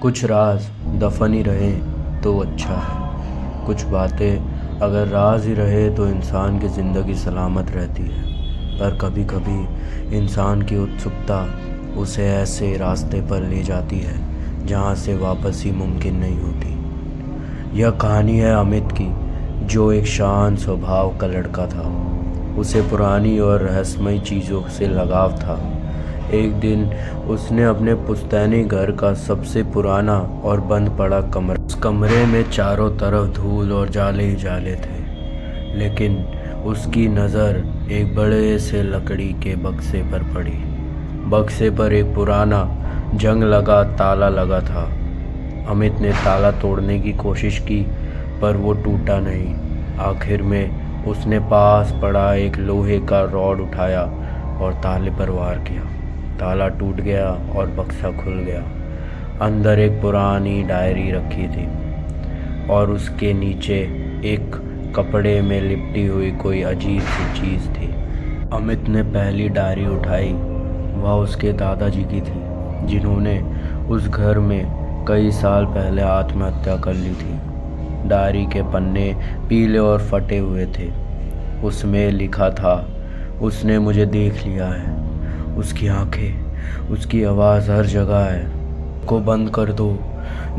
कुछ राज दफन ही रहे तो अच्छा है। कुछ बातें अगर राज ही रहे तो इंसान की ज़िंदगी सलामत रहती है। पर कभी कभी इंसान की उत्सुकता उसे ऐसे रास्ते पर ले जाती है जहाँ से वापसी मुमकिन नहीं होती। यह कहानी है अमित की, जो एक शांत स्वभाव का लड़का था। उसे पुरानी और रहस्यमयी चीज़ों से लगाव था। एक दिन उसने अपने पुश्तैनी घर का सबसे पुराना और बंद पड़ा कमरा, उस कमरे में चारों तरफ धूल और जाले ही जाले थे। लेकिन उसकी नज़र एक बड़े से लकड़ी के बक्से पर पड़ी। बक्से पर एक पुराना जंग लगा ताला लगा था। अमित ने ताला तोड़ने की कोशिश की, पर वो टूटा नहीं। आखिर में उसने पास पड़ा एक लोहे का रॉड उठाया और ताले पर वार किया। ताला टूट गया और बक्सा खुल गया। अंदर एक पुरानी डायरी रखी थी और उसके नीचे एक कपड़े में लिपटी हुई कोई अजीब सी चीज़ थी। अमित ने पहली डायरी उठाई। वह उसके दादाजी की थी, जिन्होंने उस घर में कई साल पहले आत्महत्या कर ली थी। डायरी के पन्ने पीले और फटे हुए थे। उसमें लिखा था, उसने मुझे देख लिया है। उसकी आंखें, उसकी आवाज़ हर जगह है। को बंद कर दो।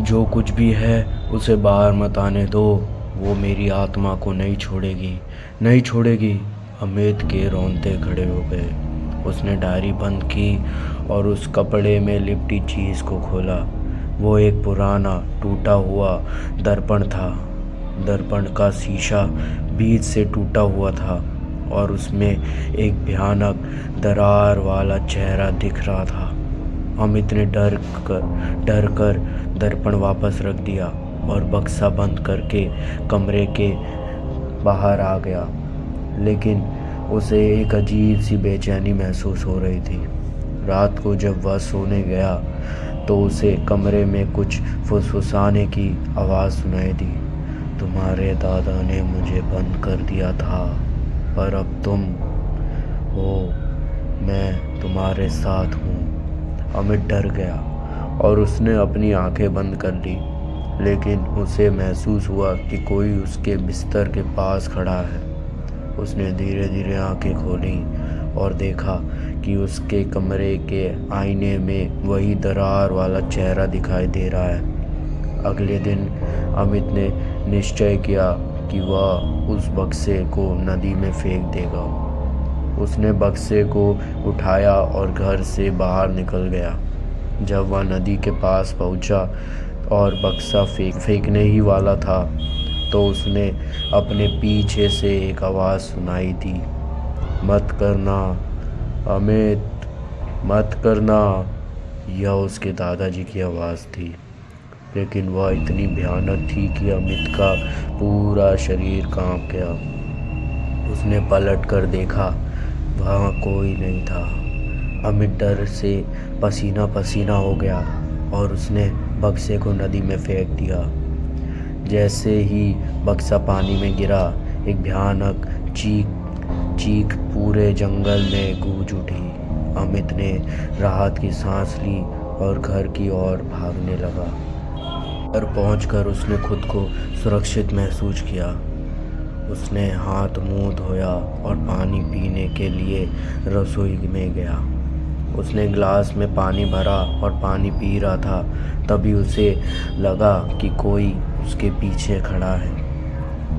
जो कुछ भी है उसे बाहर मत आने दो। वो मेरी आत्मा को नहीं छोड़ेगी, नहीं छोड़ेगी। अमित के रोंगटे खड़े हो गए। उसने डायरी बंद की और उस कपड़े में लिपटी चीज़ को खोला। वो एक पुराना टूटा हुआ दर्पण था। दर्पण का शीशा बीच से टूटा हुआ था और उसमें एक भयानक दरार वाला चेहरा दिख रहा था। अमित ने डर कर दर्पण वापस रख दिया और बक्सा बंद करके कमरे के बाहर आ गया। लेकिन उसे एक अजीब सी बेचैनी महसूस हो रही थी। रात को जब वह सोने गया तो उसे कमरे में कुछ फुसफुसाने की आवाज़ सुनाई दी। तुम्हारे दादा ने मुझे बंद कर दिया था, पर अब तुम हो, मैं तुम्हारे साथ हूँ। अमित डर गया और उसने अपनी आंखें बंद कर ली। लेकिन उसे महसूस हुआ कि कोई उसके बिस्तर के पास खड़ा है। उसने धीरे धीरे आंखें खोली और देखा कि उसके कमरे के आईने में वही दरार वाला चेहरा दिखाई दे रहा है। अगले दिन अमित ने निश्चय किया कि वह उस बक्से को नदी में फेंक देगा। उसने बक्से को उठाया और घर से बाहर निकल गया। जब वह नदी के पास पहुंचा और बक्सा फेंकने ही वाला था तो उसने अपने पीछे से एक आवाज़ सुनाई दी, मत करना अमित, मत करना। यह उसके दादाजी की आवाज़ थी, लेकिन वह इतनी भयानक थी कि अमित का पूरा शरीर कांप गया। उसने पलट कर देखा, वहाँ कोई नहीं था। अमित डर से पसीना पसीना हो गया और उसने बक्से को नदी में फेंक दिया। जैसे ही बक्सा पानी में गिरा, एक भयानक चीख पूरे जंगल में गूंज उठी। अमित ने राहत की सांस ली और घर की ओर भागने लगा। घर पहुंचकर उसने खुद को सुरक्षित महसूस किया। उसने हाथ मुंह धोया और पानी पीने के लिए रसोई में गया। उसने गिलास में पानी भरा और पानी पी रहा था। तभी उसे लगा कि कोई उसके पीछे खड़ा है।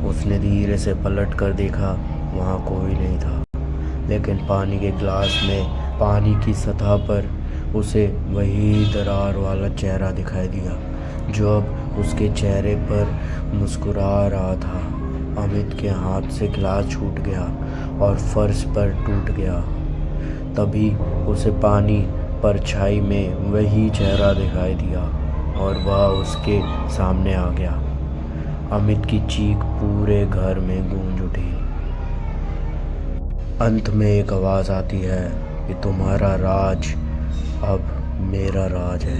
उसने धीरे से पलट कर देखा, वहाँ कोई नहीं था। लेकिन पानी के गिलास में पानी की सतह पर उसे वही दरार वाला चेहरा दिखाई दिया, जो अब उसके चेहरे पर मुस्कुरा रहा था। अमित के हाथ से गिलास छूट गया और फर्श पर टूट गया। तभी उसे पानी परछाई में वही चेहरा दिखाई दिया और वह उसके सामने आ गया। अमित की चीख पूरे घर में गूंज उठी। अंत में एक आवाज़ आती है कि तुम्हारा राज अब मेरा राज है।